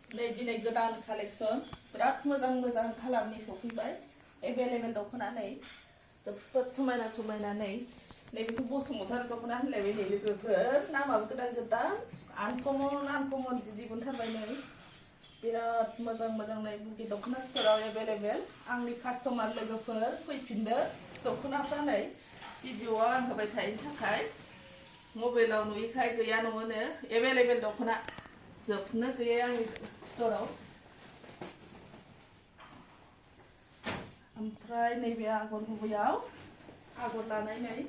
नै दिनै गोदान कालेक्सन बिराद मोजां मोजां कालारनि सफैबाय एभेलेबेल दख'ना नै जोबोद समायना समायना नै नैबेखौ बसुमतारी दख'ना होनलायबाय नै लोगोफोर नामाबो गोदान गोदान आनकमन जि दिहुनथारबाय नै बिराद मोजां मोजां नै बुकि दख'ना स्ट'राव एभेलेबेल आंनि कास्टमार लोगोफोर फैफिनदो दख'नाफ्रा नै भिडिअ'आव आं होबाय थायैनि थाखाय मबाइलाव नुयैखाय गैया न'आवनो एभेलेबेल दख'ना जोबनो गैया आंनि स्ट'राव ओमफ्राय नैबे आगर गुबैयाव आगर लानाय नै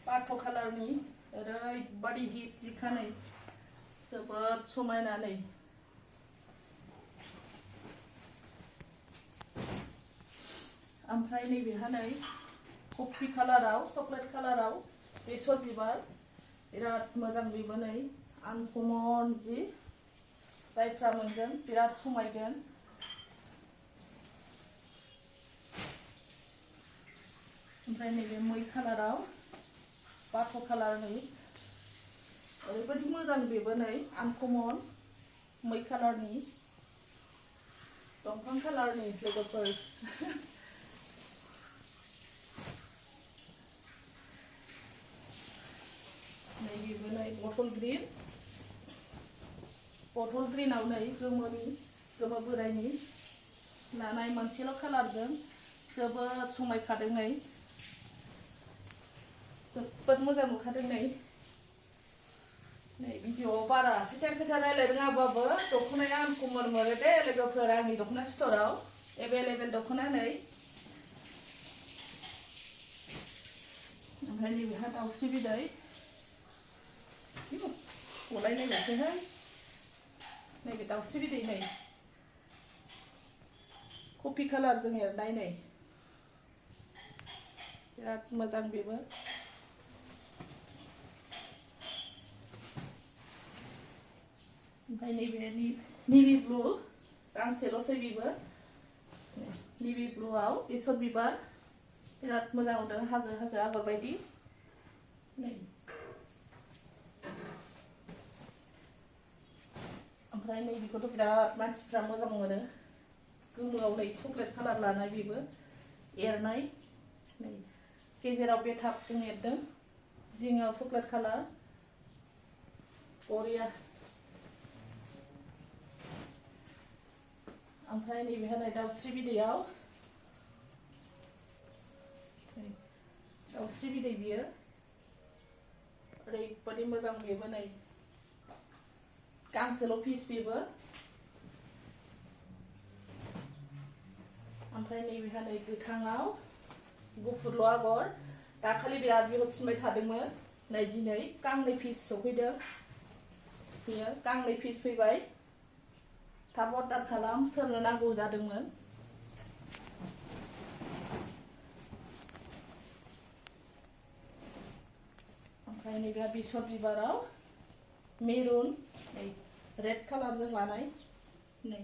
बाथ' कालारनि ओरैबादि हिट जिखा नै जोबोद समायना नै ओमफ्राय नैबेहा नै कफि कालाराव चकलेट कालाराव बेसर बिबार बिराद मोजां बेबो नै आनकमन जि जायफ्रा मोनगोन बिराद समायगोन ओमफ्राय नैबे मै कालाराव बाथ' कालारनि ओरैबायदि मोजां बेबो नै आनकमन मै कालारनि दंफां कालारनि लोगोफोर नैबेबो नै बटल ग्रिनाव नै गोमो बोरायनि लानाय मोनसेल' कालारजों जोबोद समायखादों नै जोबोद मोजां नुखादों नै भिडिअ'आव बारा खोथा रायलाय रोङाबाबो दख'नाया आनकमन मोनो दे लोगोफोर आंनि दख'ना स्ट'राव एभेलेबेल दख'ना नै ओमफ्राय नैबेहा दाउस्रि बिदै गलायलायनोसैहाय नैबे दाउस्रि बिदै नै कफि कालारजों एरनाय नै बिराद मोजां बेबो ओमफ्राय नैबे नेभि ब्लु गांसेल'सै बेबो नेभि ब्लुआव बेसर बिबार बिराद मोजां नुदों हाजो आगर बायदि नै ओमफ्राय नैबेखौथ' बिराद मानसिफ्रा मोजां मोनो गोमोआव नै चकलेट कालार लानाय बेबो एरनाय नै गेजेराव बेथाबजों एरदों जिङाव चकलेट कालार बरिया ओमफ्राय नैबेहा नै दाउस्रि बिदैयाव दाउस्रि बिदै बियो ओरैबादि मोजां बेबो नै गांसेल' पिस बेबो ओमफ्राय नैबेहा नै गोथाङाव गुफुरल' आगर दाखालि बिराद बिहरफिनबाय थादोंमोन नै दिनै गांनै पिस सफैदों बेयो गांनै पिस फैबाय थाब अर्डार खालाम सोरनो नांगौ जादोंमोन ओमफ्राय नैबे बेसर बिबाराव मेरुन नै रेड कालारजों लानाय नै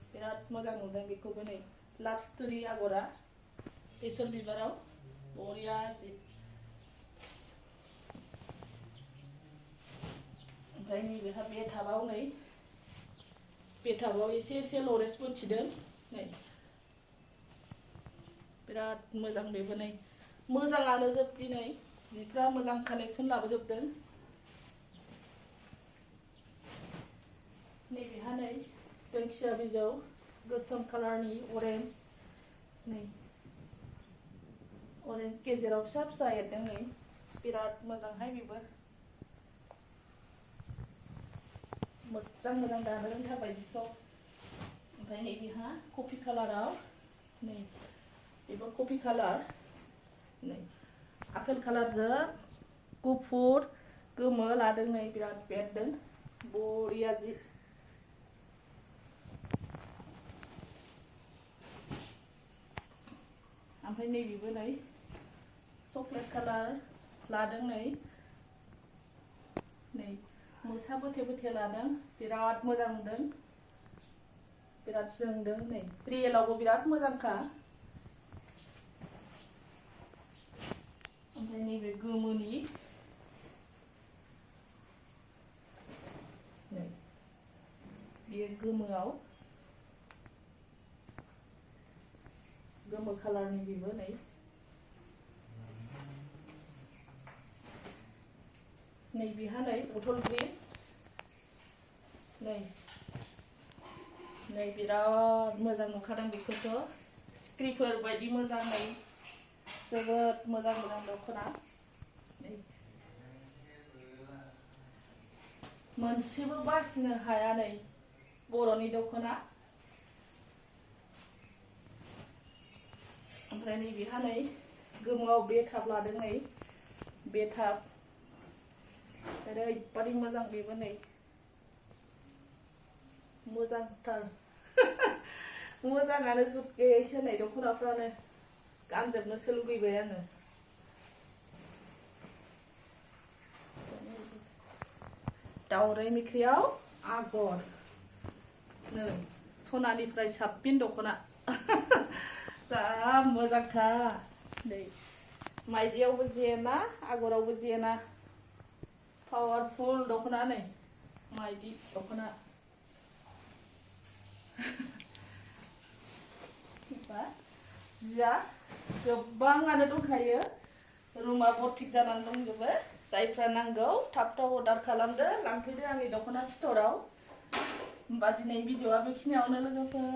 बिराद मोजां नुदों बेखौबो नै लाभ स्ट'रि आगरा बेसर बिबाराव बरिया जि ओमफ्राय नैबेहा बेथाबाव एसे लरेन्स बोथिदों नै बिराद मोजां बेबो नै मोजाङानो जोब दिनै जिफ्रा मोजां कालेक्सन लाबोजोबदों नैबेहा नै दोंखिया बिजौ गोसोम कालारनि अरेन्ज नै अरेन्ज गेजेराव फिसा एरदों नै बिराद मोजांहाय बेबो मोजां दानो रोंथारबाय जिखौ ओमफ्राय नैबेहा कफि कालाराव नै बेबो कफि कालार नै आपेल कालारजों गुफुर गोमो लादों नै बिराद बेरदों बरिया जि ओमफ्राय नैबेबो नै चकलेट कालार लादों नै मोसा बोथे लादों बिराद मोजां नुदों बिराद जोंदों नै रियेलावबो बिराद मोजांखा ओमफ्राय नैबे गोमोनि बेयो गोमोआव गोमो कालारनि बेबो नै बेहा नै बथल ग्रिन नै बिराद मोजां नुखादों बेखौथ' सिख्रिफोर बायदि मोजां नै जोबोद मोजां दख'ना नै मोनसेबो बासिनो हाया नै बर'नि दख'ना ओमफ्राय नै बेहा नै गोमोआव बेथाब लादों नै बेथाब ओरैबादि मोजां बेबो नै मोजांथार मोजाङानो जुत गैयैसो नै दख'नाफ्रानो गानजोबनोसो लुगैबाय आङो दावराइ मोख्रेआव आगर नै सनानिफ्राय साबसिन दख'ना जा मोजांथार नै माइदियावबो जेना आगरावबो जेना पावारफुल दख'ना नै माइदि दख'ना जिया गोबाङानो दंखायो रुमा भर्ति जानानै दंजोबो जायफ्रा नांगौ थाब अर्डार खालामदो लांफैदो आंनि दख'ना स्ट'राव होमबा दिनै भिडिअ'आ बेखिनियावनो लोगोफोर